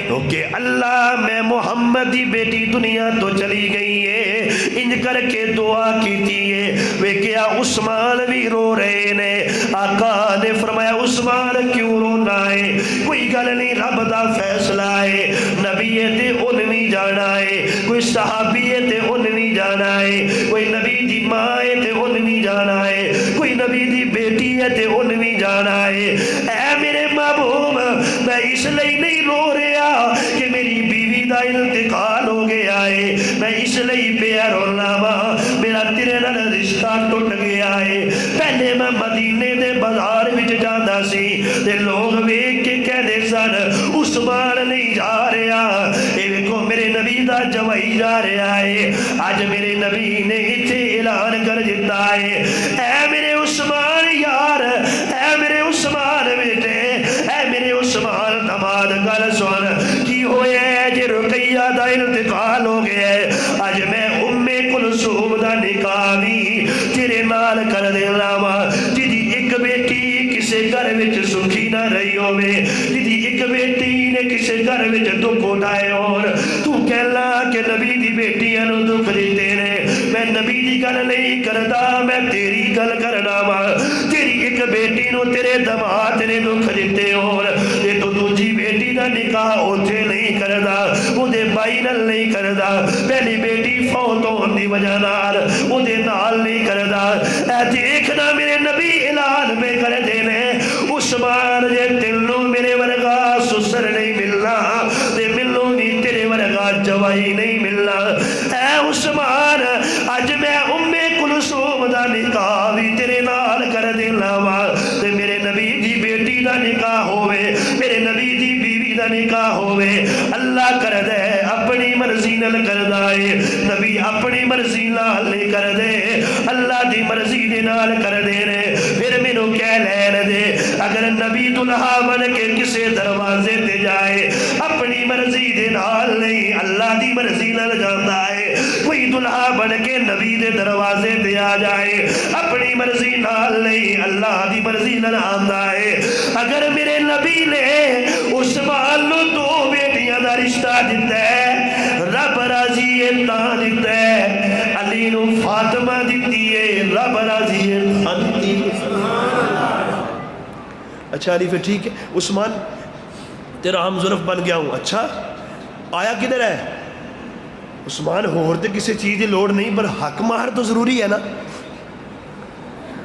کیونکہ اللہ میں محمد دی بیٹی دنیا تو چلی گئی ہے، انج کر کے دعا کیتی ہے۔ ویکھیا عثمان بھی رو رہے نے، آقا نے فرمایا عثمان کیوں رونا ہے؟ کوئی گل نہیں، رب دا فیصلہ ہے، نبی ہے تے ان بھی جانا ہے، کوئی صحابی ہے تے ان بھی جانا ہے، کوئی نبی دی ماں ہے تے ان بھی جانا ہے، کوئی نبی دی بیٹی ہے تے ان بھی جانا ہے۔ اے میرے محبوب، میں اس لئے نہیں رو رہا کہ میری بیوی دا انتقال ہو گیا ہے، میں اس لئے پہ رونا وا میرا تیرے نال رشتہ ٹوٹ گیا ہے۔ پہلے میں مدینے دے بازار وچ جاندا سی تے لوگ ویکھ کے کہندے سن عثمان نہیں جا رہا، اے ویکھو میرے نبی دا جوائی جا رہا ہے۔ آج میرے نبی نے اتنے اعلان کر دیتا ہے، اے میرے عثمان یار، اے میرے عثمان بیٹے، اے میرے عثمان دماد گل سن، کی ہوئے ہے جی رقیہ دا انتقال ہو گیا ہے، آج میں ام کلثوم دا نکاح بھی تیرے نال کر دینا وا، جدی ایک بیٹی کسے گھر وچ سکھی نہ رہی ہوئے، جدی ایک بیٹی نے کسے گھر وچ دکھ اٹھائے، اور تو کہلا کہ نبی دی بیٹیاں نو دکھ دیتے نے، میں نبی دی گل نہیں کردا، میں تیری گل کرنا وا، تیری ایک بیٹی نو تیرے دماد نے دکھ دیتے، اور یہ تو دوجی بیٹی دا نکاح اوتھے نہیں کردا، او دے بائی نال نہیں کردا، پہلی بیٹی فوت ہون دی وجہ نال او دے نال نہیں کردا۔ اے دیکھنا میرے نبی اعلان پہ کر دینے، عثمان جے تینوں میرے ورگا سسر نہیں ملنا تے ملوں بھی تیرے ورگا جوائی نہیں ملنا۔ اے عثمان اج میں ام کلثوم دا نکاح بھی تیرے نال کر دینا وا، تے میرے نبی دی بیٹی دا نکاح ہوئے، میرے نبی دی بیوی دا نکاح ہوئے، اللہ کر دے اپنی مرضی نال کر دائے، نبی اپنی مرضی نال نہیں کر دے، اللہ دی مرضی دے نال کر دے نے۔ پھر مینوں کہہ لین دے، اگر نبی دلہا بن کے کسے دروازے تے جائے اپنی مرضی دے نال نہیں اللہ دی مرضی نال جاندا ہے، کوئی دلہا بن کے نبی دے دروازے تے آ جائے اپنی مرضی نال نہیں اللہ دی مرضی نال آندا ہے۔ اگر میرے نبی نے عثمان نو دو بیٹیاں دا رشتہ دیتا ہے، رب راضی ہے تاں دیتا ہے، علی نو فاطمہ دیتی ہے، رب راضی ہے تاں دیتی ہے۔ اچھا علی پھر ٹھیک ہے، عثمان تیرا ہم ظرف بن گیا ہوں، اچھا آیا کدھر ہے؟ عثمان ہوتے کسی چیز کی لوڑ نہیں، پر حق مہر تو ضروری ہے نا،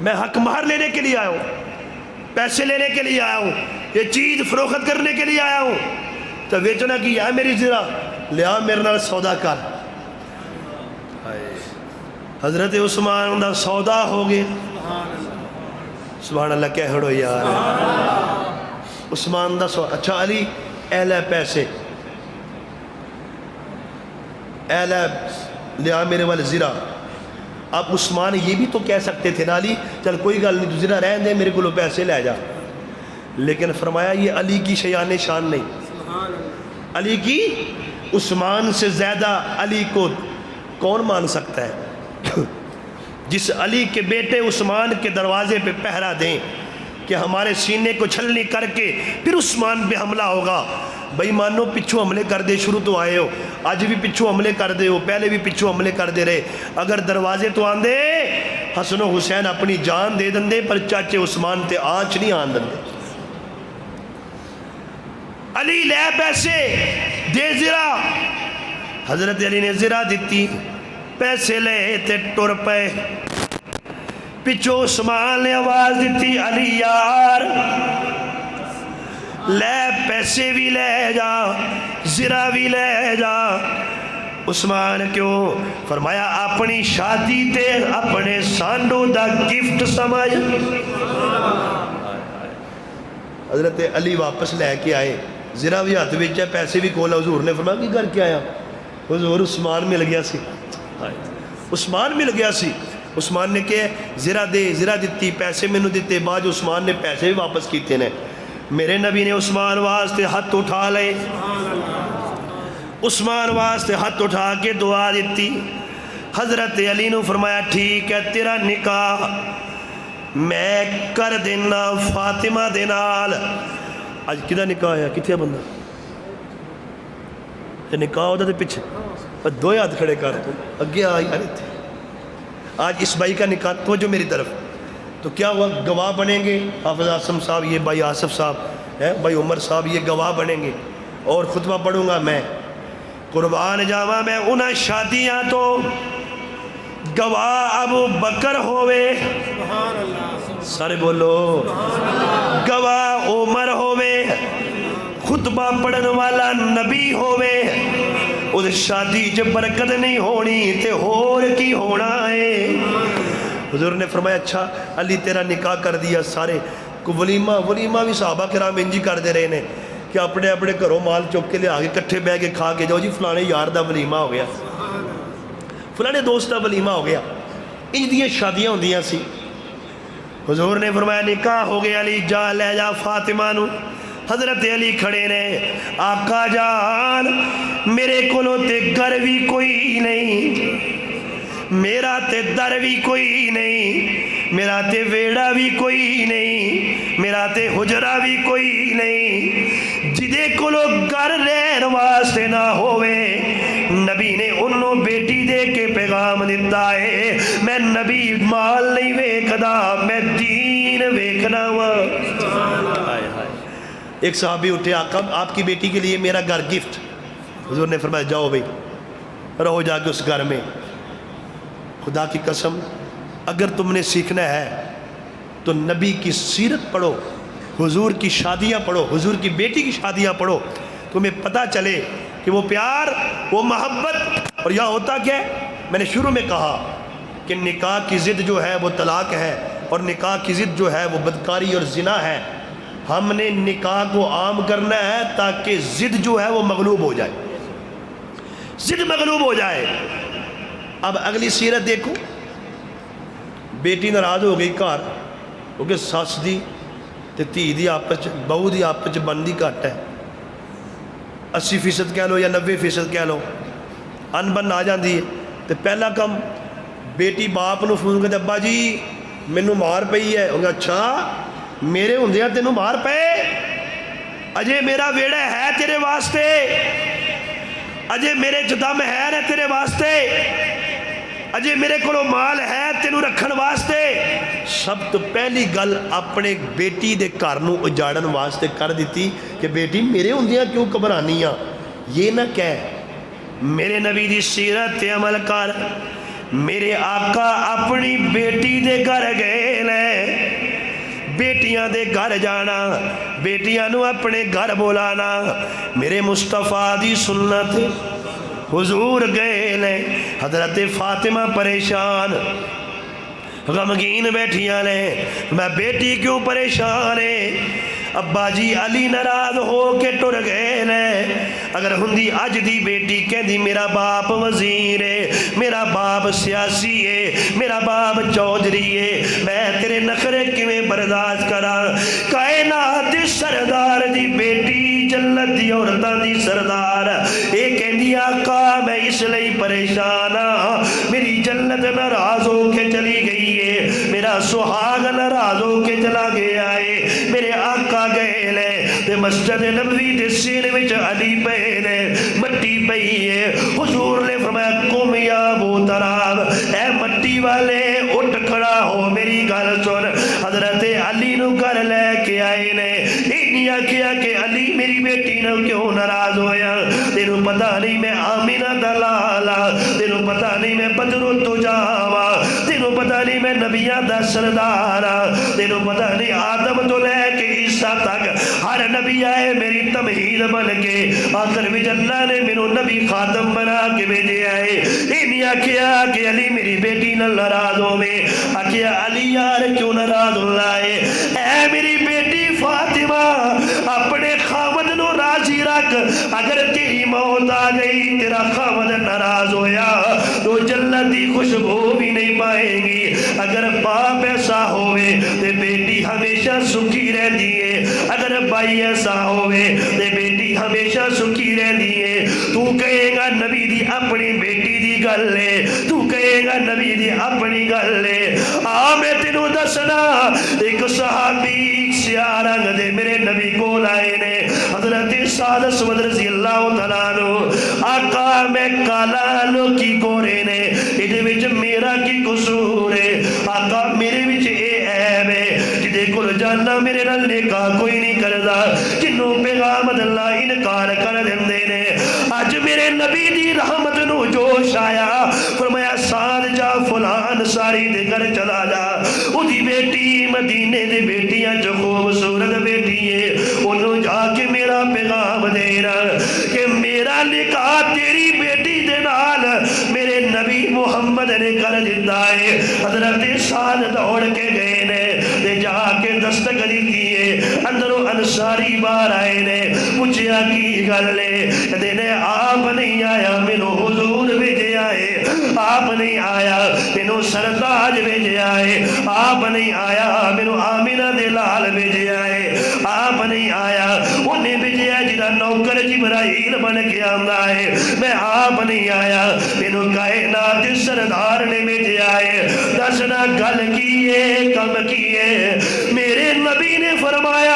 میں حق مہر لینے کے لیے آیا ہوں، پیسے لینے کے لیے آیا ہوں، یہ چیز فروخت کرنے کے لیے آیا ہوں، تو ویچنا کی ہے میری ذرا لیا میرے نال سودا کر۔ حضرت عثمان دا سودا ہو گیا، سبحان اللہ کہڑو یار، عثمان دا سودا۔ اچھا علی اہل پیسے، اہل لیا میرے والے زرا۔ اب عثمان یہ بھی تو کہہ سکتے تھے نا علی چل کوئی گل نہیں تو زرا رہن دے میرے کو پیسے لے جا، لیکن فرمایا یہ علی کی شیان شان نہیں، علی کی، عثمان سے زیادہ علی کو کون مان سکتا ہے؟ جس علی کے بیٹے عثمان کے دروازے پہ پہرا دیں کہ ہمارے سینے کو چھلنی کر کے پھر عثمان پہ حملہ ہوگا، بھائی مانو پچھو حملے کر دے، شروع تو آئے ہو آج بھی پچھو حملے کر دے ہو، پہلے بھی پچھو حملے کر دے رہے، اگر دروازے تو آن دے حسن و حسین اپنی جان دے دن دے، پر چاچے عثمان تے آنچ نہیں آن دن دے۔ علی لے پیسے دے زرا، حضرت علی نے زرا دیتی، پیسے لے تے ٹر پے، پچھو عثمان نے آواز دیتی علی یار لے پیسے بھی لے جا زرا بھی لے جا۔ عثمان کیوں؟ فرمایا اپنی شادی تے اپنے سانڈو دا گفٹ سمجھ۔ حضرت علی واپس لے کے آئے، زرا بھی ہاتھ وچ ہے، پیسے بھی کول، حضور نے فرمایا کی کر کے آیا؟ حضور عثمان مل گیا سی، عثمان مل گیا سی۔ عثمان نے کہ زرا دے، زرا دیتی، پیسے میں نے دیتے، بعد عثمان نے پیسے بھی واپس کیتے نے۔ میرے نبی نے عثمان واسطے ہاتھ اٹھا لے، عثمان واسطے ہاتھ اٹھا کے دعا دیتی۔ حضرت علی نے فرمایا ٹھیک ہے تیرا نکاح میں کر دینا فاطمہ دے نال. اج کدا نکاح ہے؟ کتنے بندہ تے نکاح ہوتا تے پیچھے دو ہاتھ کھڑے کر تو اگے آ یار اتنے. آج اس بھائی کا نکاح توجہ میری طرف. تو کیا ہوا؟ گواہ بنیں گے حافظ آسم صاحب، یہ بھائی آصف صاحب ہے، بھائی عمر صاحب، یہ گواہ بنیں گے. اور خطبہ پڑھوں گا میں. قربان جاواں میں انہاں شادیاں تو گواہ ابو بکر ہوئے، سارے بولو گواہ عمر ہوئے، خطبہ پڑھن والا نبی ہوئے. اس شادی چ برکت نہیں ہونی تے ہور کی ہونا ہے. حضور نے فرمایا اچھا علی تیرا نکاح کر دیا. سارے کو ولیمہ بھی صحابہ کرام انجی کر دے رہے ہیں کہ اپنے اپنے گھروں مال چوک کے لے آگے کٹھے بہ کے کھا کے جاؤ جی فلانے یار دا ولیمہ ہو گیا، فلانے دوست دا ولیمہ ہو گیا. انج دیاں شادیاں ہوندیاں سی. حضور نے فرمایا نکاح ہو گیا، علی جا لے جا فاطمہ نو. حضرت علی کھڑے نے، آقا جان میرے کولو تے گھر بھی کوئی نہیں، میرا تے در بھی کوئی نہیں، میرا تے ویڑا بھی کوئی نہیں، میرا تے حجرہ بھی کوئی نہیں. جدے کولو گھر رہن واسطے نہ ہوئے نبی نے انہوں بیٹی دے کے پیغام دیتا ہے میں نبی مال نہیں ویکھدا، میں دین ویکھنا وا. ایک صحابی اٹھے، آقا آپ کی بیٹی کے لیے میرا گھر گفٹ. حضور نے فرمایا جاؤ بھئی رہو جا کے اس گھر میں. خدا کی قسم اگر تم نے سیکھنا ہے تو نبی کی سیرت پڑھو، حضور کی شادیاں پڑھو، حضور کی بیٹی کی شادیاں پڑھو، تمہیں پتہ چلے کہ وہ پیار، وہ محبت. اور یہاں ہوتا کیا ہے؟ میں نے شروع میں کہا کہ نکاح کی ضد جو ہے وہ طلاق ہے، اور نکاح کی ضد جو ہے وہ بدکاری اور زنا ہے. ہم نے نکاح کو عام کرنا ہے تاکہ ضد جو ہے وہ مغلوب ہو جائے، ضد مغلوب ہو جائے. اب اگلی سیرت دیکھو. بیٹی ناراض ہو گئی گھر کیونکہ سس دی تے دھی دی آپس بہو دی آپس بندی گھٹ ہے، 80% کہہ لو یا 90% کہہ لو، ان بن آ جاندی ہے. تو پہلا کم بیٹی باپ نو فون کرتے ابا جی مینوں مار پئی ہے. وہ اچھا میرے ہوندیاں تینوں مار پے؟ اجے میرا ویڑا ہے تیرے واسطے، اجے میرے دم ہے نا تیرے واسطے، اجے میرے کو مال ہے تینوں رکھن واسطے. سب تو پہلی گل اپنے بیٹی دے گھر نو اجاڑن واسطے کر دیتی کہ بیٹی میرے ہوندیاں کیوں گھبرانی آ. یہ نہ کہہ میرے نبی دی سیرت تے عمل کر. میرے آقا اپنی بیٹی دے گھر گئے لے، بیٹیاں دے گھر جانا، بیٹیاں نو اپنے گھر بولانا میرے مصطفیٰ دی سنت. حضور گئے لے، حضرت فاطمہ پریشان غمگین بیٹھیاں لے. میں بیٹی کیوں پریشان ہے؟ ابا جی علی ناراض ہو کے ٹر گئے لے. اگر ہندی اج دی بیٹی کہندی میرا باپ وزیر ہے، میرا باپ سیاسی ہے، میرا باپ چودھری ہے، میں تیرے نخرے کیویں برداشت کراں؟ کائنات دی سردار دی بیٹی، جنت دی عورتاں دی سردار، اے کہندی آقا میں اس لئی پریشان ہاں، میری جنت ناراض ہو کے چلی گئی ہے، میرا سہاگ ناراض ہو کے چلا گیا ہے. میرے آقا گئے لے تے مسجد نبوی دے سینے وچ علی پئے نے، مٹی پئی ہے. حضور نے فرمایا قم یا ابو تراب، اے مٹی والے اٹھ کھڑا ہو، میری گل سن. حضرت علی نو گھر لے کے آئے نے. انہی کیا کہ علی میری بیٹی نو کیوں ناراض ہویا؟ تینوں پتہ نہیں میں آمینہ دا لالا، تینوں پتہ نہیں میں بدر التجاوا، تینوں پتہ نہیں میں نبیاں دا سردارا، تینوں پتہ نہیں آدم تو لے کے عیسیٰ تک ہر نبی آئے میری تمہید بن کے، آخر میں اللہ نے میرے نبی خاتم بنا کے بھیجے آئے. انہی کیا کہ علی میری بیٹی نہ ناراض ہوئے. کیا علی یار کیوں ناراض اللہ ہے؟ اے میری بیٹی فاطمہ اپنے خامد نو راضی رکھ، اگر تیری موت آ گئی تیرا خامد ناراض ہویا تو جنت دی خوشبو بھی نہیں پائے گی. اگر باپ ایسا ہوئے تے بیٹی ہمیشہ سکھی رہتی ہے، اگر بھائی ایسا ہوئے تے بیٹی ہمیشہ سکھی رہتی ہے. تو کہے گا نبی دی اپنی بیٹی دی گل ہے، تو کہے گا نبی دی اپنی گل ہے۔ آ میں تینوں دسنا، ایک صحابی سیاہ رنگ دے میرے نبی کو لائے نے، حضرت سعد اسود رضی اللہ تعالیٰ عنہ۔ آقا میں کالا لوکی گورے نے، ادھے وچ میرا کی قصور ہے؟ آقا میرے وچ اے عیب ہے جدے کل جانا میرے نال نکاح کوئی نہیں کردا، جنوں پیغام اللہ انکار کر دیندے نے۔ اج میرے نبی دی رحمت نو جوش آیا، فرمایا سعد جا فلان ساری دے گھر چلا جا، اودی بیٹی مدینے دے بیٹیاں جو خوبصورت بیٹی ہے، انہوں جا کے میرا پیغام دینا کہ میرا نکاح تیری بیٹی دے نال میرے نبی محمد نے کر دیتا ہے۔ حضرت سعد دوڑ کے گئے نے، تے جا کے دستک دیتی ہے، اندروں انصاری باہر آئے نے، پوچھیا کی گل ہے؟ کہتے نے آپ نہیں آیا مینوں حضور بھیجے آئے، آپ نہیں آیا مینوں سرتاج بھیجے آئے، آپ نہیں آیا مینوں آمینہ دے لال بھیجے آئے، آپ نہیں آیا انہیں بھیجے آئے جنہاں نوکر جبرائیل بن کے آندا ہے، میں آپ نہیں آیا مینوں کائنات سردار نے بھیجے آئے۔ دسنا گل کیے کم کیے؟ میرے نبی نے فرمایا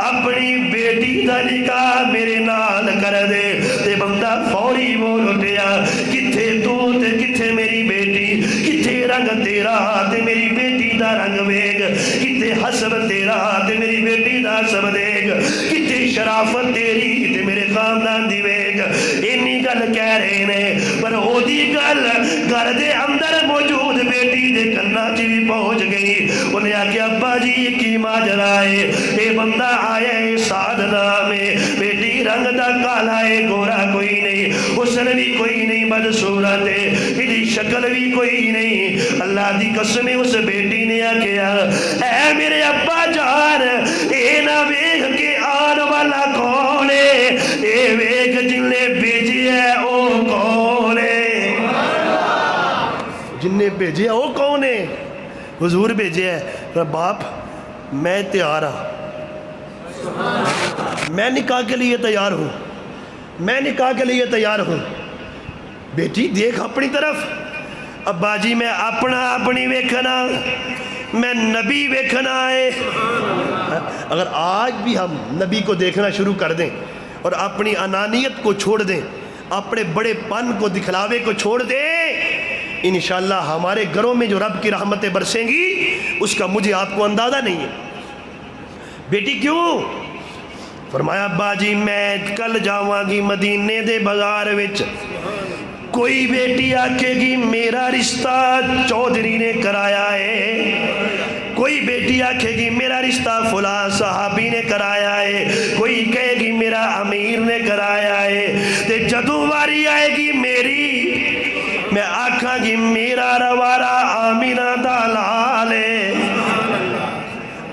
اپنی بیٹی دا نکاح میرے نال کر دے، تے بندہ فوری بول اٹھیا، کتھے تو تے کتھے میری بیٹی، کتھے رنگ تیرا تے میری بیٹی دا رنگ ویگ، کتھے حسب تیرا تے میری بیٹی دا حسب دیکھ، کتھے شرافت تیری تے میرے خاندان دی ویگ۔ اینی گل کہہ رہے نے، پر او دی گل گھر دے اندر موجود بیٹی دے کنا چ بھی پہنچ گئی۔ انہیں آکھیا ابا جی یہ کی ماجرا ہے؟ اے بندہ آیا ہے سعد نام ہے، بیٹی رنگ دا کالا ہے، گورا کوئی نہیں، حسن بھی کوئی نہیں، بدصورت ہے، ایدی شکل بھی کوئی نہیں۔ اللہ دی قسم اس بیٹی نے آکھیا اے میرے ابا جان، اے نہ ویکھ کے آن والا کون ہے، اے ویکھ جن نے بھیجی ہے او کون ہے؟ جن نے بھیجی ہے او کون ہے؟ حضور بھیجے ہے۔ باپ میں تیار ہوں، میں نکاح کے لیے تیار ہوں، میں نکاح کے لیے تیار ہوں۔ بیٹی دیکھ اپنی طرف، ابا جی میں اپنی ویکھنا، میں نبی ویکھنا ہے۔ اگر آج بھی ہم نبی کو دیکھنا شروع کر دیں اور اپنی انانیت کو چھوڑ دیں، اپنے بڑے پن کو دکھلاوے کو چھوڑ دیں، انشاءاللہ ہمارے گھروں میں جو رب کی رحمتیں برسیں گی اس کا مجھے آپ کو اندازہ نہیں ہے۔ بیٹی کیوں؟ فرمایا ابا جی میں کل جاواں گی مدینے دے بازار وچ، کوئی بیٹی آکھے گی میرا رشتہ چودھری نے کرایا ہے، کوئی بیٹی آکھے گی میرا رشتہ فلاں صحابی نے کرایا ہے، کوئی کہے گی میرا امیر نے کرایا ہے، تے جدوں واری آئے گی میری، میں آکھاں گی میرا روارا آمینہ دا لال ہے۔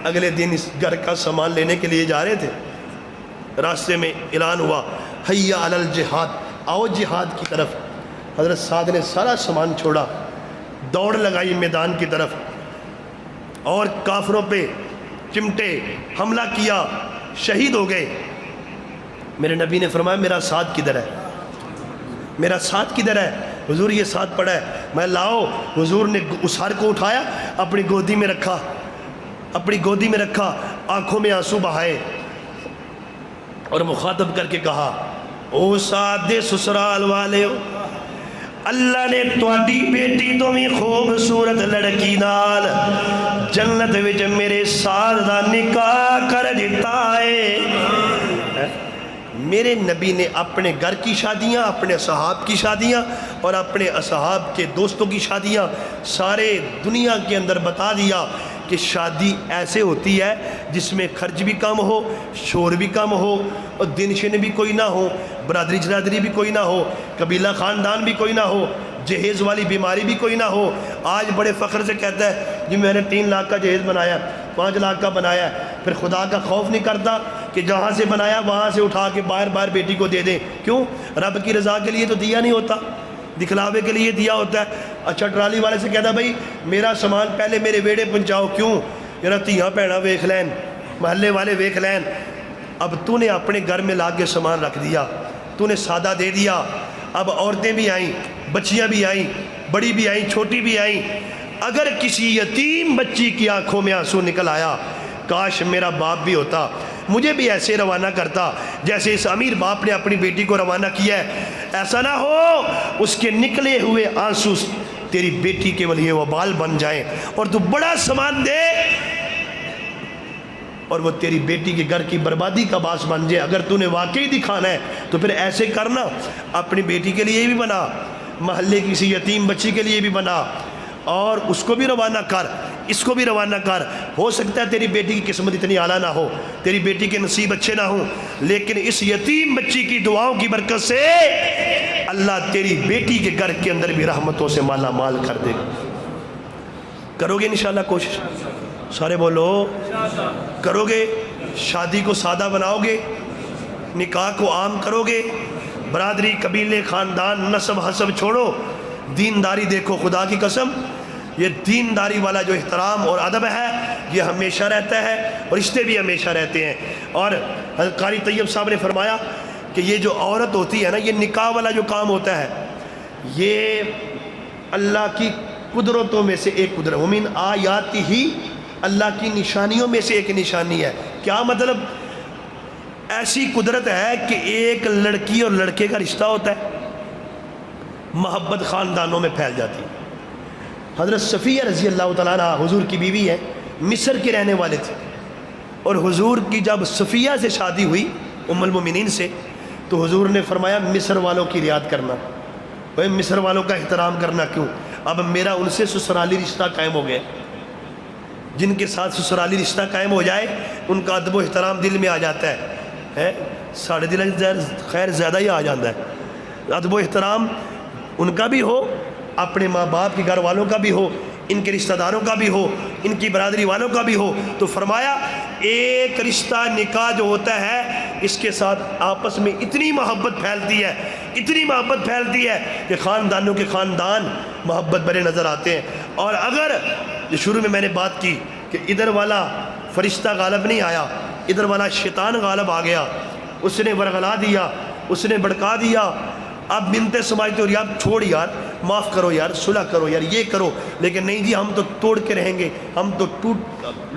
اگلے دن اس گھر کا سامان لینے کے لیے جا رہے تھے، راستے میں اعلان ہوا حیا علی الجہاد، آؤ جہاد کی طرف۔ حضرت سعد نے سارا سامان چھوڑا، دوڑ لگائی میدان کی طرف، اور کافروں پہ چمٹے حملہ کیا، شہید ہو گئے۔ میرے نبی نے فرمایا میرا سعد کدھر ہے، میرا سعد کدھر ہے؟ حضور یہ سعد پڑا ہے، میں لاؤ۔ حضور نے اس ہر کو اٹھایا، اپنی گودی میں رکھا، اپنی گودی میں رکھا، آنکھوں میں آنسو بہائے اور مخاطب کر کے کہا او سعد دے سسرال والے ہو، اللہ نے تواڈی بیٹی تو بھی خوبصورت لڑکی نال جنت وچ میرے سعد دا نکاح کر دیتا ہے۔ میرے نبی نے اپنے گھر کی شادیاں، اپنے اصحاب کی شادیاں اور اپنے اصحاب کے دوستوں کی شادیاں سارے دنیا کے اندر بتا دیا کہ شادی ایسے ہوتی ہے جس میں خرچ بھی کم ہو، شور بھی کم ہو، اور دن شن بھی کوئی نہ ہو، برادری جرادری بھی کوئی نہ ہو، قبیلہ خاندان بھی کوئی نہ ہو، جہیز والی بیماری بھی کوئی نہ ہو۔ آج بڑے فخر سے کہتا ہے جی میں نے 3 لاکھ کا جہیز بنایا، 5 لاکھ کا بنایا، پھر خدا کا خوف نہیں کرتا کہ جہاں سے بنایا وہاں سے اٹھا کے باہر باہر بیٹی کو دے دیں۔ کیوں؟ رب کی رضا کے لیے تو دیا نہیں ہوتا، دکھلاوے کے لیے دیا ہوتا ہے۔ اچھا ٹرالی والے سے کہتا بھائی میرا سامان پہلے میرے ویڑے پہنچاؤ، کیوں؟ میرا تیاں بھیڑاں ویکھ لین، محلے والے ویکھ لین۔ اب تو نے اپنے گھر میں لا کے سامان رکھ دیا، تو نے سادہ دے دیا، اب عورتیں بھی آئیں، بچیاں بھی آئیں، بڑی بھی آئیں، چھوٹی بھی آئیں. اگر کسی یتیم بچی کی آنکھوں میں آنسو نکل آیا، کاش میرا باپ بھی ہوتا، مجھے بھی ایسے روانہ کرتا جیسے اس امیر باپ نے اپنی بیٹی کو روانہ کیا ہے. ایسا نہ ہو اس کے نکلے ہوئے آنسو تیری بیٹی کے ولی وبال بن جائیں اور تو بڑا سامان دے اور وہ تیری بیٹی کے گھر کی بربادی کا باعث بن جائے. اگر تو نے واقعی دکھانا ہے تو پھر ایسے کرنا، اپنی بیٹی کے لیے بھی بنا، محلے کی کسی یتیم بچی کے لیے بھی بنا، اور اس کو بھی روانہ کر، اس کو بھی روانہ کر. ہو سکتا ہے تیری بیٹی کی قسمت اتنی اعلیٰ نہ ہو، تیری بیٹی کے نصیب اچھے نہ ہوں، لیکن اس یتیم بچی کی دعاؤں کی برکت سے اللہ تیری بیٹی کے گھر کے اندر بھی رحمتوں سے مالا مال کر دے گا. کرو گے انشاءاللہ کوشش؟ سارے بولو کرو گے؟ شادی کو سادہ بناؤ گے؟ نکاح کو عام کرو گے؟ برادری، قبیلے، خاندان، نسب حسب چھوڑو، دینداری دیکھو. خدا کی قسم یہ دینداری والا جو احترام اور ادب ہے یہ ہمیشہ رہتا ہے اور رشتے بھی ہمیشہ رہتے ہیں. اور حضرت قاری طیب صاحب نے فرمایا کہ یہ جو عورت ہوتی ہے نا، یہ نکاح والا جو کام ہوتا ہے یہ اللہ کی قدرتوں میں سے ایک قدرت، ومن آیاتہ ہی، اللہ کی نشانیوں میں سے ایک نشانی ہے. کیا مطلب؟ ایسی قدرت ہے کہ ایک لڑکی اور لڑکے کا رشتہ ہوتا ہے، محبت خاندانوں میں پھیل جاتی ہے. حضرت صفیہ رضی اللہ تعالیٰ عنہ حضور کی بیوی ہے، مصر کے رہنے والے تھے، اور حضور کی جب صفیہ سے شادی ہوئی ام المومنین سے تو حضور نے فرمایا مصر والوں کی رعایت کرنا، بھائی مصر والوں کا احترام کرنا. کیوں؟ اب میرا ان سے سسرالی رشتہ قائم ہو گیا. جن کے ساتھ سسرالی رشتہ قائم ہو جائے ان کا ادب و احترام دل میں آ جاتا ہے، ساڑھے دل خیر زیادہ ہی آ جاتا ہے. ادب و احترام ان کا بھی ہو، اپنے ماں باپ کے گھر والوں کا بھی ہو، ان کے رشتہ داروں کا بھی ہو، ان کی برادری والوں کا بھی ہو. تو فرمایا ایک رشتہ نکاح جو ہوتا ہے اس کے ساتھ آپس میں اتنی محبت پھیلتی ہے، اتنی محبت پھیلتی ہے کہ خاندانوں کے خاندان محبت بھرے نظر آتے ہیں. اور اگر شروع میں نے بات کی کہ ادھر والا فرشتہ غالب نہیں آیا، ادھر والا شیطان غالب آ گیا، اس نے ورغلا دیا، اس نے بھڑکا دیا، اب منتیں سمجھتے ہو یار چھوڑ یار، معاف کرو یار، صلح کرو یار، یہ کرو، لیکن نہیں جی ہم تو توڑ کے رہیں گے، ہم تو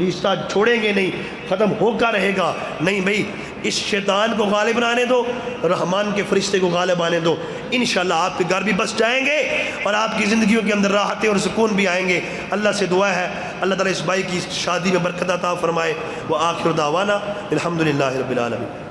رشتہ چھوڑیں گے نہیں، ختم ہو کر رہے گا. نہیں بھئی، اس شیطان کو غالب نہ آنے دو، رحمان کے فرشتے کو غالب آنے دو. انشاءاللہ آپ کے گھر بھی بس جائیں گے اور آپ کی زندگیوں کے اندر راحتیں اور سکون بھی آئیں گے. اللہ سے دعا ہے اللہ تعالیٰ اس بھائی کی شادی میں برکت عطا فرمائے. وآخر دعوانا الحمدللہ رب العالمین.